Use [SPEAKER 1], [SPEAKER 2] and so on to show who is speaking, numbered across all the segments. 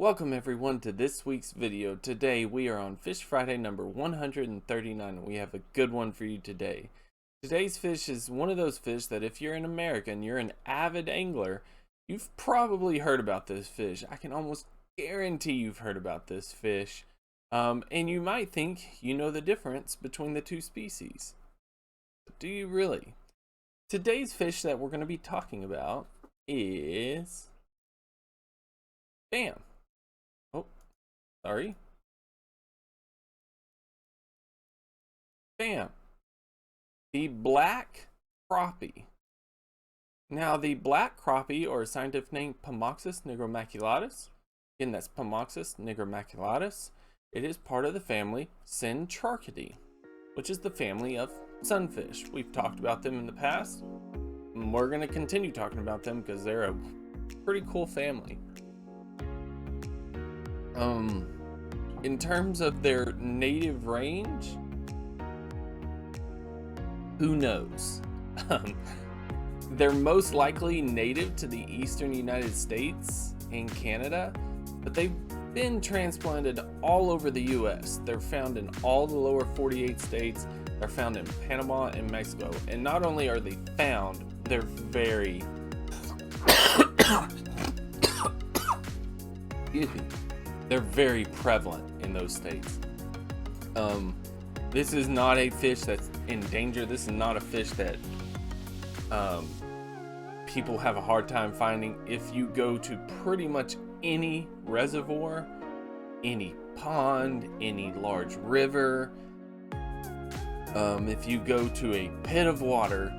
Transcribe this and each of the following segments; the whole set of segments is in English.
[SPEAKER 1] Welcome everyone to this week's video. Today we are on Fish Friday number 139 and we have a good one for you today. Today's fish is one of those fish that if you're an American, you're an avid angler, you've probably heard about this fish. I can almost guarantee you've heard about this fish. And you might think you know the difference between the two species. But do you really? Today's fish that we're going to be talking about is Bam. Sorry. Bam. The black crappie. Now, the black crappie, or scientific name Pomoxis nigromaculatus, again, that's Pomoxis nigromaculatus. It is part of the family Centrarchidae, which is the family of sunfish. We've talked about them in the past, and we're going to continue talking about them because they're a pretty cool family. In terms of their native range, who knows? They're most likely native to the eastern United States and Canada, but they've been transplanted all over the US. They're found in all the lower 48 states. They're found in Panama and Mexico. And not only are they found, they're very excuse me. They're very prevalent in those states. This is not a fish that's in danger. This is not a fish that people have a hard time finding. If you go to pretty much any reservoir, any pond, any large river, if you go to a pit of water,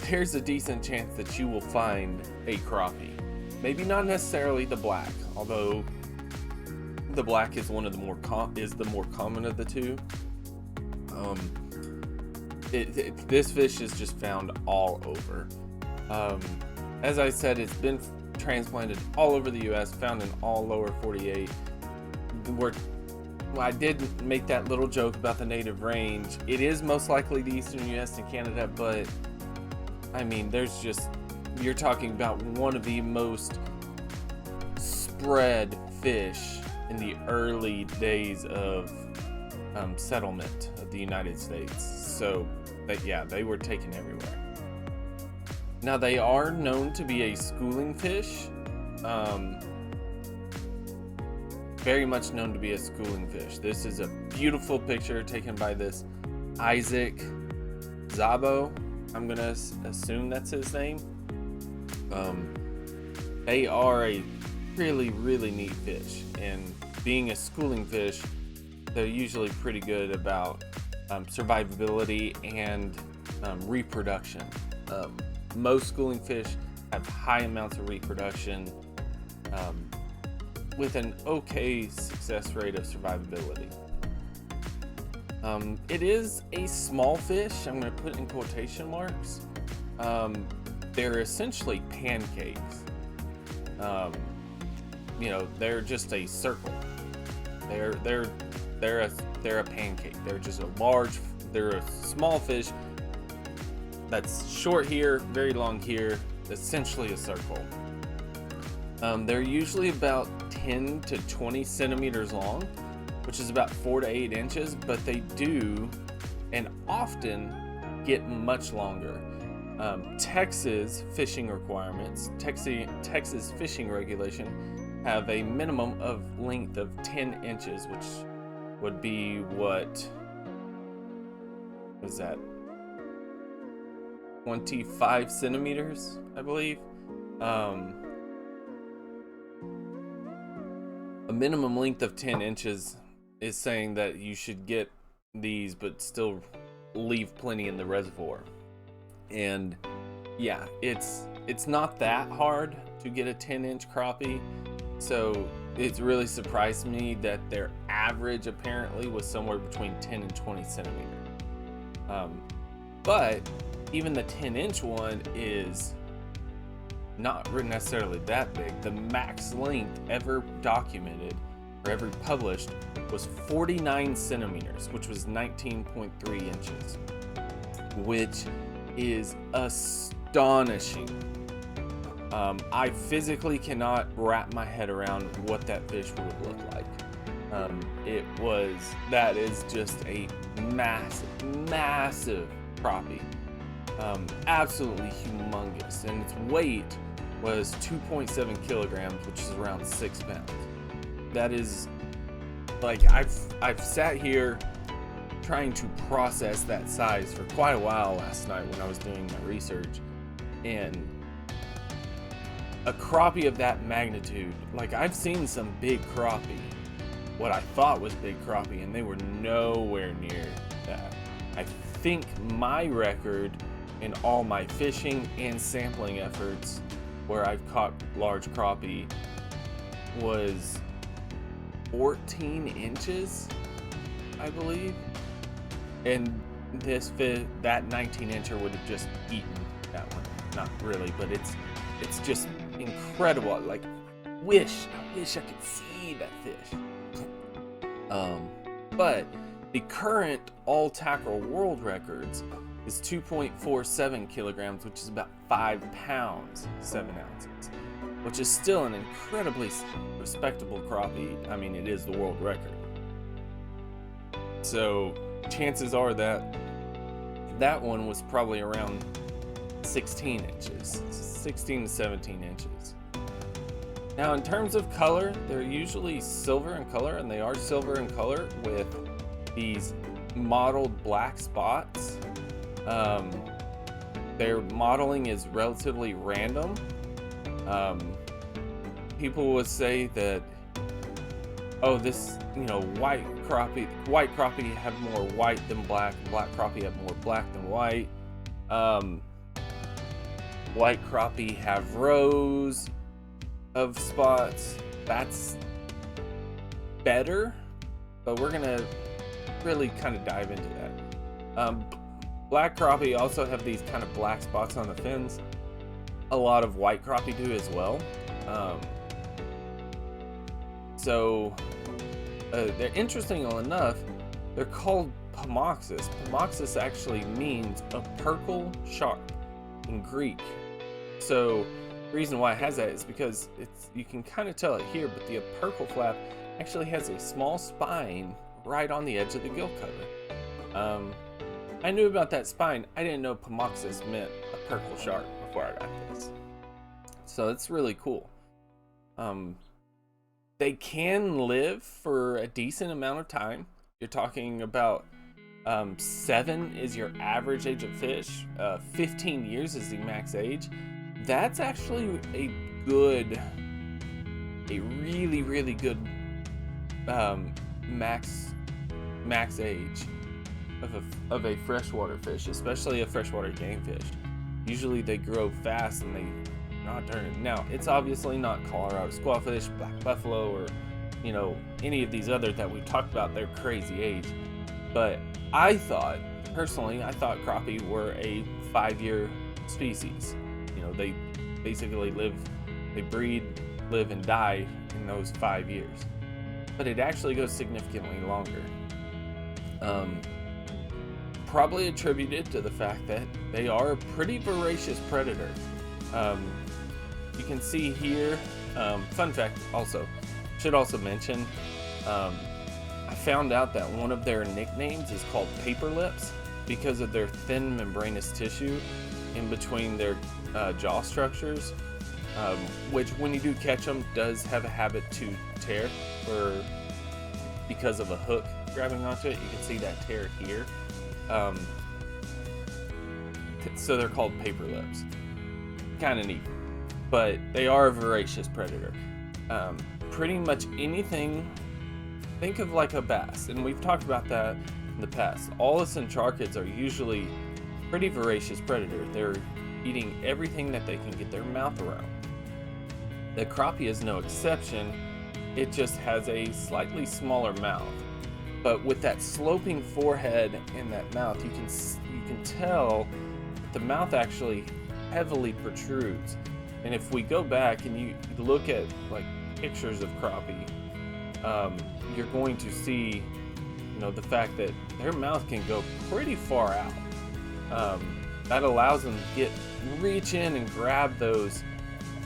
[SPEAKER 1] there's a decent chance that you will find a crappie. Maybe not necessarily the black, although the black is one of the more common of the two. This fish is just found all over. As I said, it's been transplanted all over the U.S., found in all lower 48. I did make that little joke about the native range. It is most likely the eastern U.S. and Canada, but I mean, you're talking about one of the most spread fish in the early days of settlement of the United States. So they were taken everywhere. Now, they are known to be a schooling fish, very much known to be a schooling fish. This is a beautiful picture taken by this Isaac Zabo. I'm gonna assume that's his name. They are a really neat fish, and being a schooling fish, they're usually pretty good about survivability and reproduction. Most schooling fish have high amounts of reproduction with an okay success rate of survivability. It is a small fish. I'm going to put in quotation marks. They're essentially pancakes. They're just a circle. They're a pancake. They're a small fish that's short here, very long here, essentially a circle. They're usually about 10 to 20 centimeters long, which is about 4 to 8 inches, but they do and often get much longer. Texas fishing requirements, Texas fishing regulation have a minimum of length of 10 inches, which would be what was that? 25 centimeters, I believe. A minimum length of 10 inches is saying that you should get these, but still leave plenty in the reservoir. And yeah, it's not that hard to get a 10-inch crappie. So it's really surprised me that their average apparently was somewhere between 10 and 20 centimeters. But even the 10-inch one is not necessarily that big. The max length ever documented or ever published was 49 centimeters, which was 19.3 inches, which is astonishing. I physically cannot wrap my head around what that fish would have looked like. That is just a massive crappie. Absolutely humongous. And its weight was 2.7 kilograms, which is around 6 pounds. That is, like, I've sat here trying to process that size for quite a while last night when I was doing my research. And a crappie of that magnitude, like, I've seen some big crappie, what I thought was big crappie, and they were nowhere near that. I think my record in all my fishing and sampling efforts where I've caught large crappie was 14 inches, I believe. And that 19 incher would have just eaten that one. Not really, but it's just incredible. Like, I wish I could see that fish. But the current all tackle world records is 2.47 kilograms, which is about 5 pounds 7 ounces, which is still an incredibly respectable crappie. I mean, it is the world record. So chances are that that one was probably around 16 inches, 16 to 17 inches. Now, in terms of color, they're usually silver in color, and they are silver in color with these mottled black spots. Their modeling is relatively random. People would say that, oh, this, white crappie have more white than black, black crappie have more black than white. White crappie have rows of spots. That's better, but we're gonna really kind of dive into that. Black crappie also have these kind of black spots on the fins. A lot of white crappie do as well. They're, interestingly enough, they're called pomoxis. Pomoxis actually means a purple shark in Greek. So the reason why it has that is because you can kind of tell it here, but the opercle flap actually has a small spine right on the edge of the gill cover. I knew about that spine. I didn't know pomoxis meant a purple shark before I got this. So it's really cool. They can live for a decent amount of time. You're talking about 7 is your average age of fish. 15 years is the max age. That's actually a really, really good max age of a freshwater fish, especially a freshwater game fish. Usually they grow fast and they not turn. Now, it's obviously not Colorado squawfish, black buffalo, or any of these other that we've talked about their crazy age. But personally, I thought crappie were a 5-year species. They basically they breed, live, and die in those 5 years. But it actually goes significantly longer. Probably attributed to the fact that they are a pretty voracious predator. You can see here, fun fact also, should also mention, I found out that one of their nicknames is called paper lips because of their thin membranous tissue in between their jaw structures, which when you do catch them does have a habit to tear because of a hook grabbing onto it. You can see that tear here. So they're called paper lips. Kind of neat. But they are a voracious predator. Pretty much anything, think of like a bass, and we've talked about that in the past. All the centrarchids are usually pretty voracious predator. They're eating everything that they can get their mouth around. The crappie is no exception. It just has a slightly smaller mouth. But with that sloping forehead and that mouth, you can tell that the mouth actually heavily protrudes. And if we go back and you look at like pictures of crappie, you're going to see, the fact that their mouth can go pretty far out. That allows them to reach in and grab those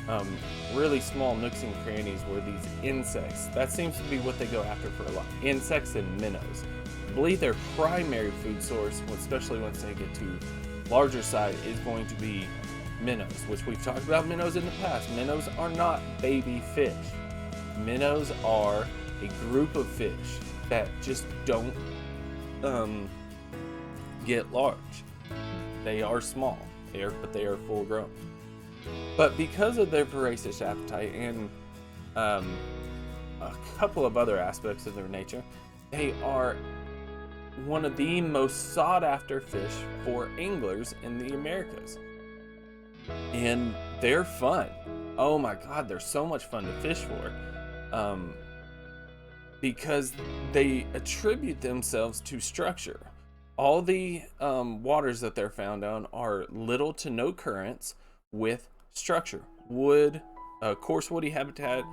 [SPEAKER 1] um, really small nooks and crannies where these insects, that seems to be what they go after for a lot. Insects and minnows. I believe their primary food source, especially once they get to larger side, is going to be minnows, which we've talked about minnows in the past. Minnows are not baby fish. Minnows are a group of fish that just don't get large. They are small, but they are full grown. But because of their voracious appetite and a couple of other aspects of their nature, they are one of the most sought after fish for anglers in the Americas. And they're fun. Oh my God, they're so much fun to fish for. Because they attribute themselves to structure. All the waters that they're found on are little to no currents with structure. Wood, coarse woody habitat,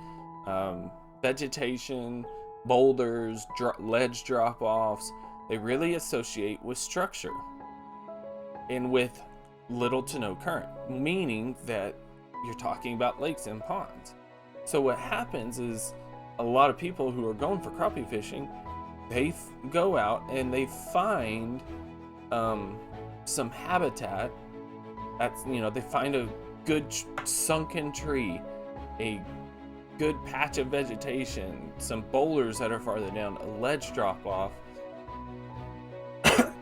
[SPEAKER 1] vegetation, boulders, ledge drop-offs. They really associate with structure and with little to no current, meaning that you're talking about lakes and ponds. So what happens is a lot of people who are going for crappie fishing, they go out and they find some habitat. That's, they find a good sunken tree, a good patch of vegetation, some boulders that are farther down, a ledge drop off,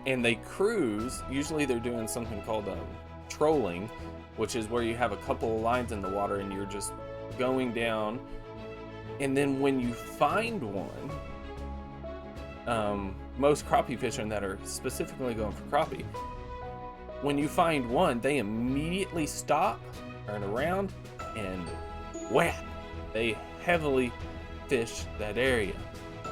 [SPEAKER 1] and they cruise. Usually they're doing something called trolling, which is where you have a couple of lines in the water and you're just going down. And then when you find one, most crappie fishermen that are specifically going for crappie, when you find one, they immediately stop, turn around, and whap! They heavily fish that area.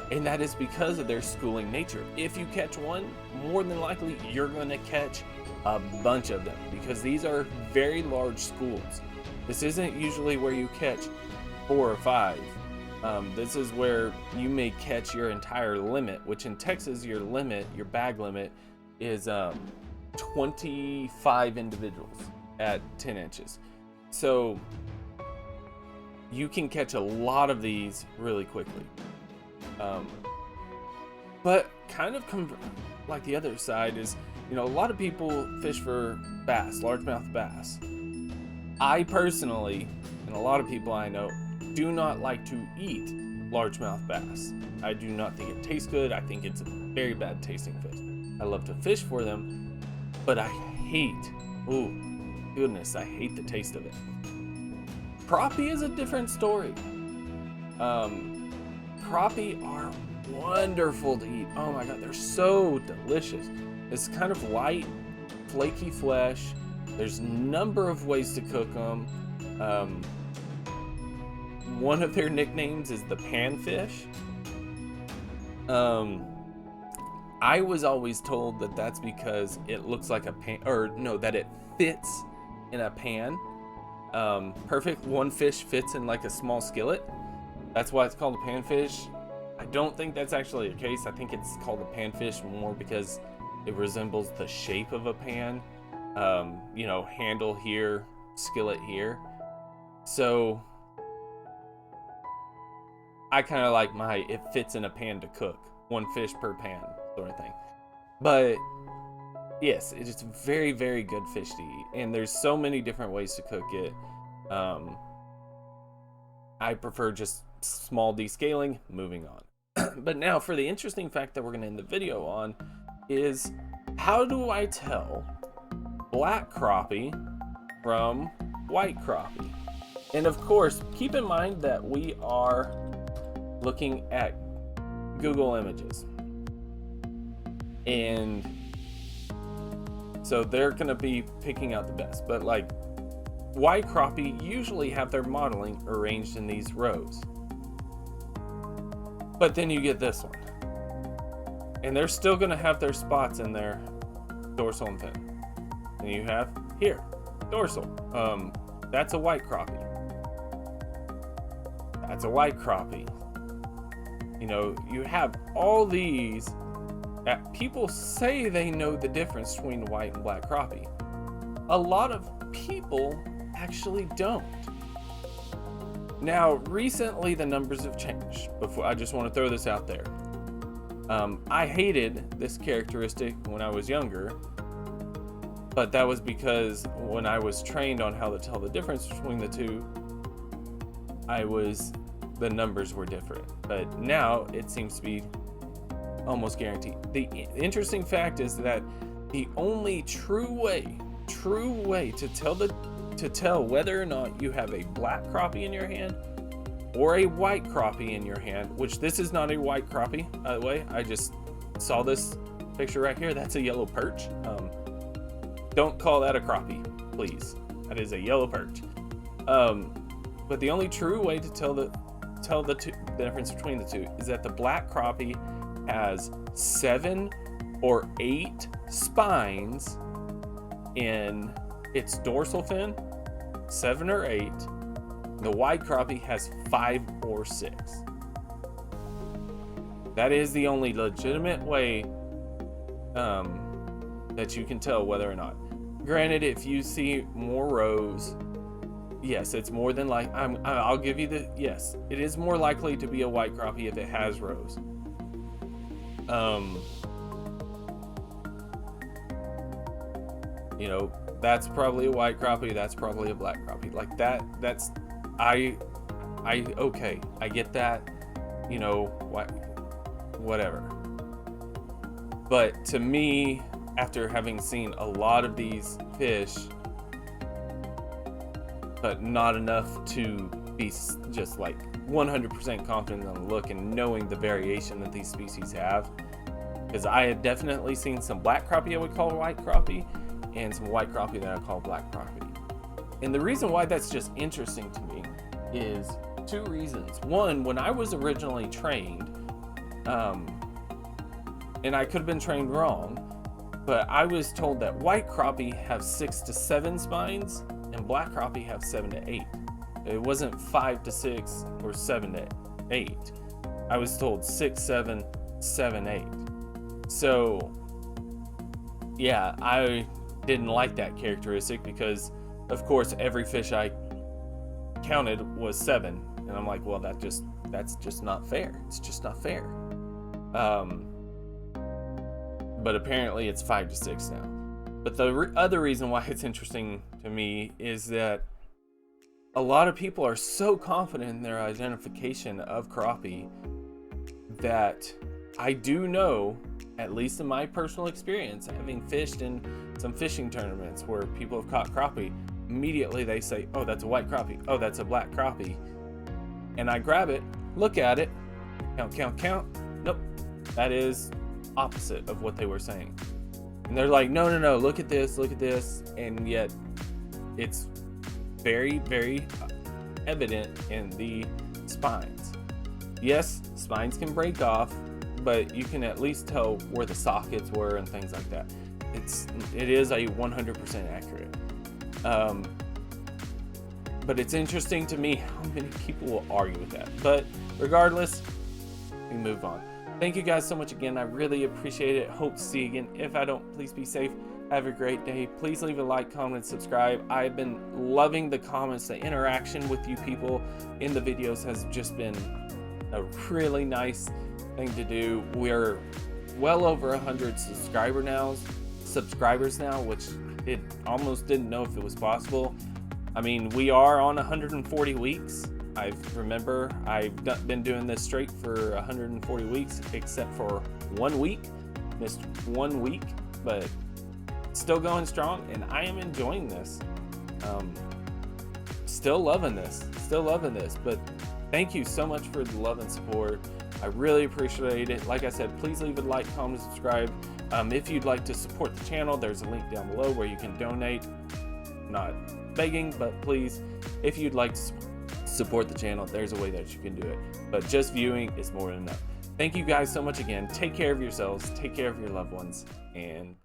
[SPEAKER 1] And that is because of their schooling nature. If you catch one, more than likely you're going to catch a bunch of them, because these are very large schools. This isn't usually where you catch 4 or 5. This is where you may catch your entire limit, which in Texas, your bag limit is 25 individuals at 10 inches. So you can catch a lot of these really quickly. But kind of like the other side is, a lot of people fish for bass, largemouth bass. I personally, and a lot of people I know, do not like to eat largemouth bass. I do not think it tastes good. I think it's a very bad tasting fish. I love to fish for them, but I hate, I hate the taste of it. Crappie is a different story. Crappie are wonderful to eat. Oh my God, they're so delicious. It's kind of light, flaky flesh. There's a number of ways to cook them. One of their nicknames is the panfish. I was always told that that's because it looks like a pan, that it fits in a pan. Perfect. One fish fits in like a small skillet. That's why it's called a panfish. I don't think that's actually the case. I think it's called a panfish more because it resembles the shape of a pan. Handle here, skillet here. So I kind of like it fits in a pan to cook. One fish per pan sort of thing. But yes, it is very, very good fish to eat. And there's so many different ways to cook it. I prefer just small descaling, moving on. But now for the interesting fact that we're going to end the video on is, how do I tell black crappie from white crappie? And of course, keep in mind that we are looking at Google Images. And so they're going to be picking out the best. But like white crappie usually have their modeling arranged in these rows. But then you get this one. And they're still going to have their spots in their dorsal and fin. And you have here, dorsal. That's a white crappie. That's a white crappie. You have all these that people say they know the difference between white and black crappie. A lot of people actually don't. Now, recently the numbers have changed. Before, I just want to throw this out there. I hated this characteristic when I was younger, but that was because when I was trained on how to tell the difference between the two, the numbers were different. But now it seems to be almost guaranteed. The interesting fact is that the only true way to tell whether or not you have a black crappie in your hand or a white crappie in your hand, which this is not a white crappie, by the way. I just saw this picture right here. That's a yellow perch. Don't call that a crappie, please. That is a yellow perch. But the only true way to tell the difference between the two is that the black crappie has 7 or 8 spines in its dorsal fin, 7 or 8. The white crappie has 5 or 6. That is the only legitimate way that you can tell whether or not. Granted, if you see more rows, yes, it's more than like I'll give you the yes. It is more likely to be a white crappie if it has rows. You know, that's probably a white crappie. That's probably a black crappie. Like that. That's okay. I get that. You know, whatever. But to me, after having seen a lot of these fish, but not enough to be just like 100% confident on the look and knowing the variation that these species have, because I had definitely seen some black crappie I would call white crappie and some white crappie that I call black crappie. And the reason why that's just interesting to me is 2 reasons. One, when I was originally trained, and I could have been trained wrong, but I was told that white crappie have 6 to 7 spines and black crappie have 7 to 8. It wasn't 5 to 6 or 7 to 8. I was told 6, 7, 7, 8. So yeah, I didn't like that characteristic because of course every fish I counted was 7, and I'm like, well, that's just not fair. It's just not fair. But apparently it's 5 to 6 now. But the other reason why it's interesting to me is that a lot of people are so confident in their identification of crappie that I do know, at least in my personal experience, having fished in some fishing tournaments where people have caught crappie, immediately they say, oh, that's a white crappie. Oh, that's a black crappie. And I grab it, look at it, count. Nope, that is opposite of what they were saying. And they're like, no, look at this. And yet it's very, very evident in the spines. Yes, spines can break off, but you can at least tell where the sockets were and things like that. It is a 100% accurate. But it's interesting to me how many people will argue with that. But regardless, we move on. Thank you guys so much again. I really appreciate it. Hope to see you again. If I don't, please be safe. Have a great day. Please leave a like, comment, and subscribe. I've been loving the comments. The interaction with you people in the videos has just been a really nice thing to do. We're well over 100 subscribers now, which it almost didn't know if it was possible. I mean, we are on 140 weeks. I've been doing this straight for 140 weeks, except for 1 week. Missed 1 week, but still going strong, and I am enjoying this. Still loving this, but thank you so much for the love and support. I really appreciate it. Like I said, please leave a like, comment, and subscribe. If you'd like to support the channel, there's a link down below where you can donate. Not begging, but please, if you'd like to support the channel, there's a way that you can do it. But just viewing is more than enough. Thank you guys so much again. Take care of yourselves, take care of your loved ones, and